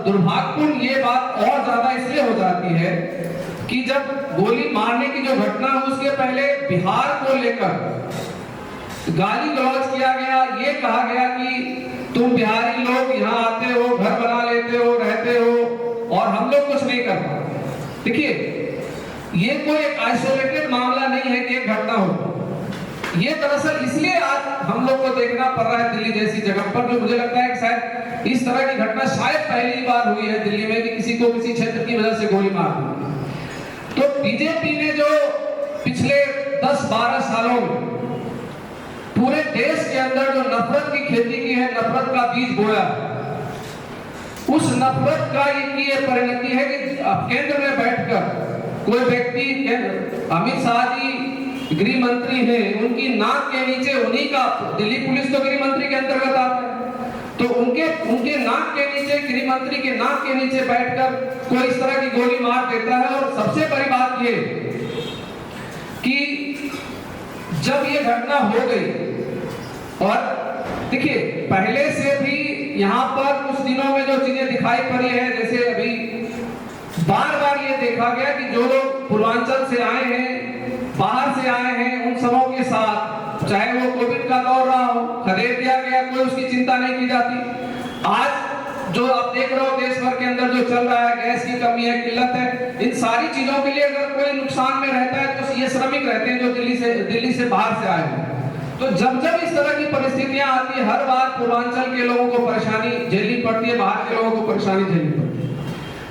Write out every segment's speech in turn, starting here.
दुर्भाग्यपूर्ण ये बात और ज्यादा इसलिए हो जाती है कि जब गोली मारने की जो घटना हुई उसके पहले बिहार को लेकर गाली गलौज किया गया, ये कहा गया कि तुम बिहारी लोग यहाँ आते हो, घर बना लेते हो, रहते हो और हम लोग कुछ नहीं कर पाते। देखिए, ये कोई आइसोलेटेड मामला नहीं है कि एक घटना हो। ये दरअसल इसलिए आज हम लोग को देखना पड़ रहा है दिल्ली जैसी जगह पर, जो मुझे लगता है कि शायद इस तरह की घटना शायद पहली बार हुई है दिल्ली में कि किसी को किसी क्षेत्र की वजह से गोली मार दी। तो बीजेपी ने जो पिछले 10-12 सालों में पूरे देश के अंदर जो नफरत की खेती की है, नफरत का बीज बोया, उस नफरत का ये परिणति है कि केंद्र में बैठकर कोई व्यक्ति, अमित शाह जी गृह मंत्री हैं, उनकी नाक के नीचे उन्हीं का, दिल्ली पुलिस तो गृह मंत्री के अंतर्गत आता है, तो उनके नाक के नीचे, गृह मंत्री के नाक के नीचे बैठकर कोई इस तरह की गोली मार देता है। और सबसे बड़ी बात ये कि जब ये घटना हो गई, और देखिए पहले से भी यहाँ पर कुछ दिनों में जो चीजें दिखाई पड़ी है, जैसे अभी बार बार ये देखा गया कि जो लोग पूर्वांचल से आए हैं, बाहर से आए हैं, उन सबों के साथ चाहे वो कोविड का दौर रहा हो, खदेड़ दिया गया, कोई उसकी चिंता नहीं की जाती। आज जो आप देख रहे हो देश भर के अंदर जो चल रहा है, गैस की कमी है, किल्लत है, इन सारी चीजों के लिए अगर कोई नुकसान में रहता है तो ये श्रमिक रहते हैं जो दिल्ली से बाहर से आए हैं। तो जब जब इस तरह की परिस्थितियां आती है, हर बार पूर्वांचल के लोगों को परेशानी झेलनी पड़ती है, बाहर के लोगों को परेशानी झेलनी पड़ती है।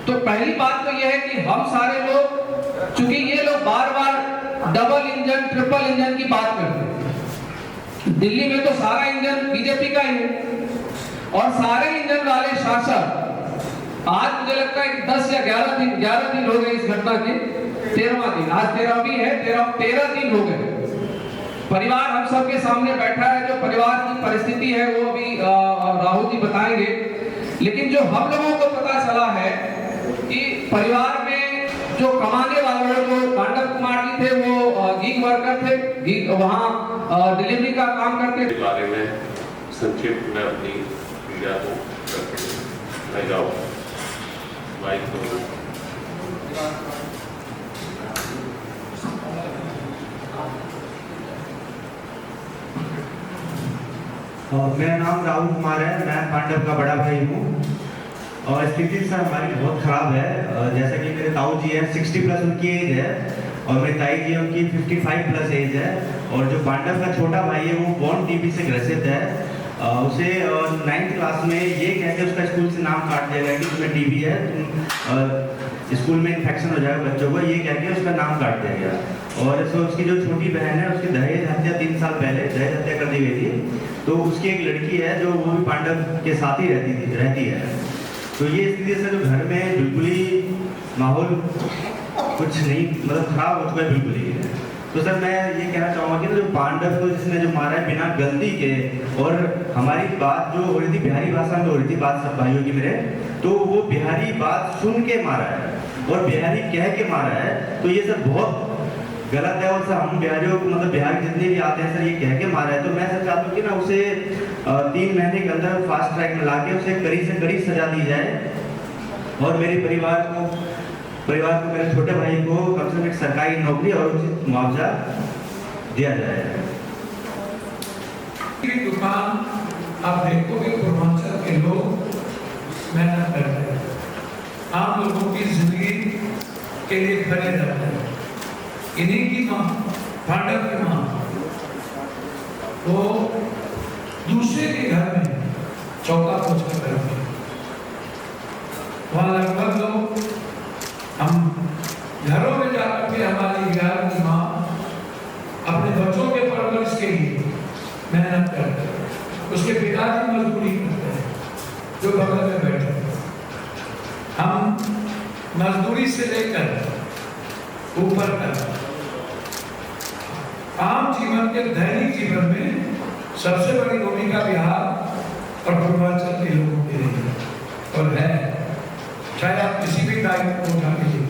तो पहली बात तो यह है कि हम सारे लोग, चूंकि ये लोग बार बार डबल इंजन, ट्रिपल इंजन की बात करते हैं, दिल्ली में तो सारा इंजन बीजेपी का ही है और सारे इंजन वाले शासक, आज मुझे लगता है कि 10 या 11 दिन हो गए इस घटना के, 13वां दिन, आज 13वीं है, 13 दिन हो गए। परिवार हम सबके सामने बैठा है, जो परिवार की परिस्थिति है वो अभी राहुल जी बताएंगे, लेकिन जो हम लोगों को पता चला है कि परिवार में जो कमाने वाले, जो पांडव कुमार जी थे, वो गीग वर्कर थे, वहाँ डिलीवरी का काम करते थे। बारे में संक्षिप्त में अपनी पीड़ा को मैं जाऊँ माइक को। मेरा नाम राहुल कुमार है, मैं पांडव का बड़ा भाई हूँ और स्थिति सर हमारी बहुत ख़राब है। जैसा कि मेरे ताऊ जी है 60+ उनकी एज है और मेरी ताई जी है उनकी 55+ एज है, और जो पांडव का छोटा भाई है वो बॉर्न टीबी से ग्रसित है। उसे 9th क्लास में ये कहते उसका स्कूल से नाम काट दिया गया कि तुम्हें टीबी है, तुम स्कूल में इन्फेक्शन हो जाएगा बच्चों को, ये कह के उसका नाम काट दिया गया। और उसकी जो छोटी बहन है उसकी दहेज हत्या 3 साल पहले दहेज हत्या कर दी गई थी। तो उसकी एक लड़की है जो वो भी पांडव के साथ ही रहती है। तो ये स्थिति से जो घर में बिल्कुल ही माहौल कुछ नहीं, मतलब खराब हो चुका है बिल्कुल ही। तो सर मैं ये कहना चाहूँगा कि जो पांडव को जिसने जो मारा है बिना गलती के, और हमारी बात जो हो रही थी बिहारी भाषा में हो रही थी बात सब भाइयों की मेरे, तो वो बिहारी बात सुन के मारा है और बिहारी कह के मारा है। तो ये सर बहुत गलत है और सर हम बिहारियों को, मतलब बिहार जितने भी आते हैं सर, ये कह के मारा है। तो मैं सर चाहता हूँ कि ना उसे 3 महीने के अंदर फास्ट ट्रैक में ला के उसे कड़ी से कड़ी सजा दी जाए और मेरे परिवार को मेरे छोटे भाई को कम से कम एक सरकारी नौकरी और उचित मुआवजा दिया जाए। दुकान आप देखोगे पूर्वांचल के लोग मेहनत करते हैं, आम लोगों की जिंदगी के लिए खड़े रहते हैं। इन्हीं की माँ, पांडव की माँ, वो दूसरे के घर में चौका पोछा करते हैं। वहाँ लगभग लोग, हम घरों में जाकर के हमारी बिहार की माँ अपने बच्चों के परवरिश के लिए मेहनत करते हैं, उसके पिताजी मजदूरी करते हैं जो बगल में बैठे हैं। हम मजदूरी से लेकर ऊपर तक आम जीवन के दैनिक जीवन में सबसे बड़ी भूमिका बिहार और पूर्वांचल के लोगों की रही है और है। चाहे आप किसी भी दायित्व को उठा लीजिए,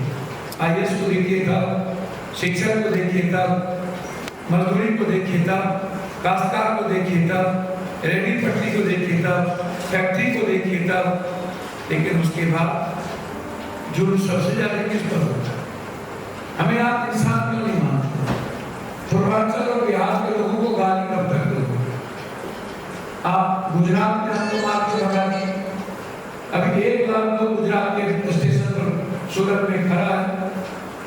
IAS को देखिएगा, शिक्षक को देखिएगा, मजदूरी को देखिएगा, काश्तकार को देखिएगा, रेडी पट्टी को देखिएगा, फैक्ट्री को देखिएगा, लेकिन उसके बाद जुर्म सबसे ज्यादा किस पर होता है? हमें आप इंसान क्यों नहीं मानते? पूर्वांचल और बिहार के लोगों को गाली कब तक दोगे? आप गुजरात में हमको मार के भगा दिए। अभी 1 लाख लोग गुजरात के स्टेशन पर सूरत में खड़ा है,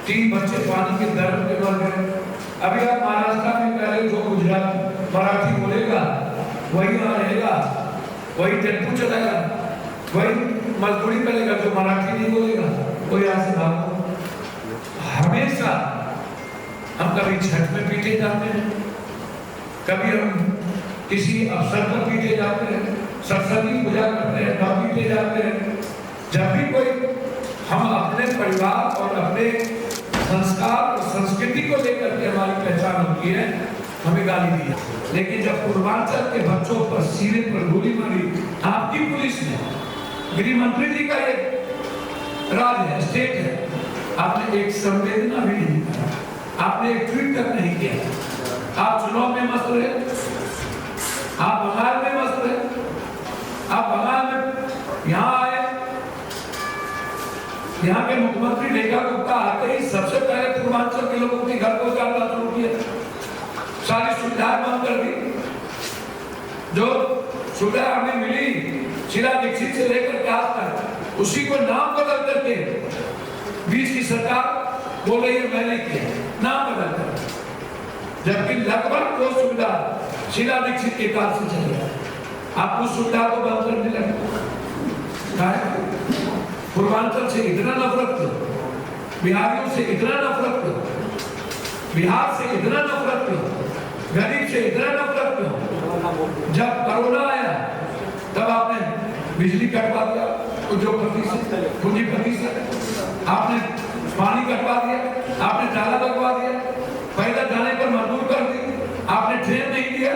3 बच्चे पानी के दर पे मर गए। अभी आप महाराष्ट्र में पहले जो गुजरात मराठी बोलेगा वही यहाँ रहेगा, वही टेम्पू चलाएगा, वही मजदूरी करेगा। जो मराठी नहीं बोलेगा वो यहाँ से भागो। हमेशा हम कभी छठ में पीटे जाते हैं, कभी हम किसी अवसर पर पीटे जाते हैं, सरस्वती पूजा करते हैं तब पीटे जाते हैं। जब भी कोई हम अपने परिवार और अपने संस्कार और संस्कृति को लेकर के हमारी पहचान होती है, हमें गाली दी। लेकिन जब पूर्वांचल के बच्चों पर सीने पर गोली मारी आपकी पुलिस ने, गृह मंत्री जी का एक राज है, स्टेट है, आपने एक संवेदना भी नहीं करा, आपने एक ट्वीट तक नहीं किया। आप चुनाव में मस्त रहे, आप बंगाल में मस्त रहे, आप बंगाल में यहाँ आए, यहाँ के मुख्यमंत्री रेखा गुप्ता आते ही सबसे पहले पूर्वांचल के लोगों के घर को जाना शुरू किया, सारी सुविधाएं बंद कर दी। जो सुविधा हमें मिली शीला दीक्षित से लेकर के आज तक, उसी को नाम बदल करके बीच की सरकार बोल रही है मैंने किया, नाम बदल कर, जबकि लगभग वो सुविधा शीला दीक्षित के काल से चल रहा है। आप उस सुविधा को बंद करने लगे। पूर्वांचल से इतना नफरत क्यों? बिहारियों से इतना नफरत क्यों? बिहार से इतना नफरत क्यों? गरीब से इतना नफरत क्यों? जब कोरोना आया तब आपने बिजली कटवा दिया, पूंजीपति से आपने पानी कटवा दिया, आपने ताला लगवा दिया, पैदल जाने पर मजबूर कर दी, आपने ट्रेन नहीं दिया,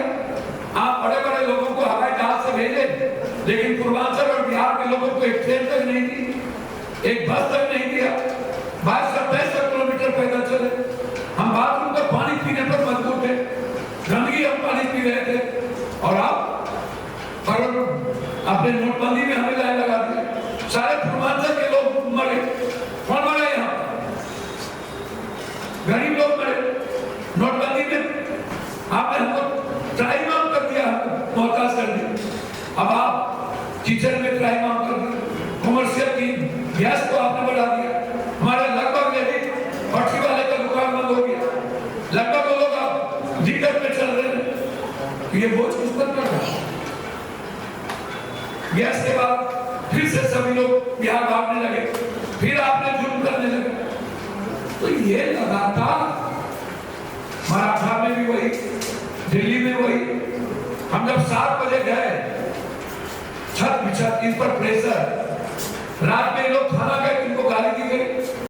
आप बड़े बड़े लोगों को हवाई जहाज से भेजे, लेकिन पूर्वांचल और बिहार के लोगों को एक ट्रेन तक नहीं दी, एक बस तक नहीं दिया। 22-23 किलोमीटर पैदल चले, हम बाथरूम का पानी पीने पर मजबूर थे, गंदगी हम पानी पी रहे थे, और आप अपने नोटबंदी में हमें लाइन लगा दिया। सारे पूर्वांचल के लोग मरे, कौन मरे यहाँ? गरीब लोग मरे। नोटबंदी में आपने हमको ट्राई मांग कर दिया, मोहताज कर दिया। अब आप किचन में ट्राई मांग कर दिया, कमर्शियल की गैस को आपने बढ़ा दिया। हमारे लगभग भट्टी वाले का दुकान बंद हो गया, लगभग वो लोग आप दिक्कत में चल रहे हैं। ये बोझ किस पर पड़ रहा है? गैस के बाद फिर से सभी लोग बिहार भागने लगे, फिर आपने जुर्म करने लगे। तो ये लगातार मराठा में भी वही, दिल्ली में वही। हम जब 7 बजे गए, छत बिछा, इन पर प्रेशर, रात में लोग खाना गए, इनको गाली दी गई।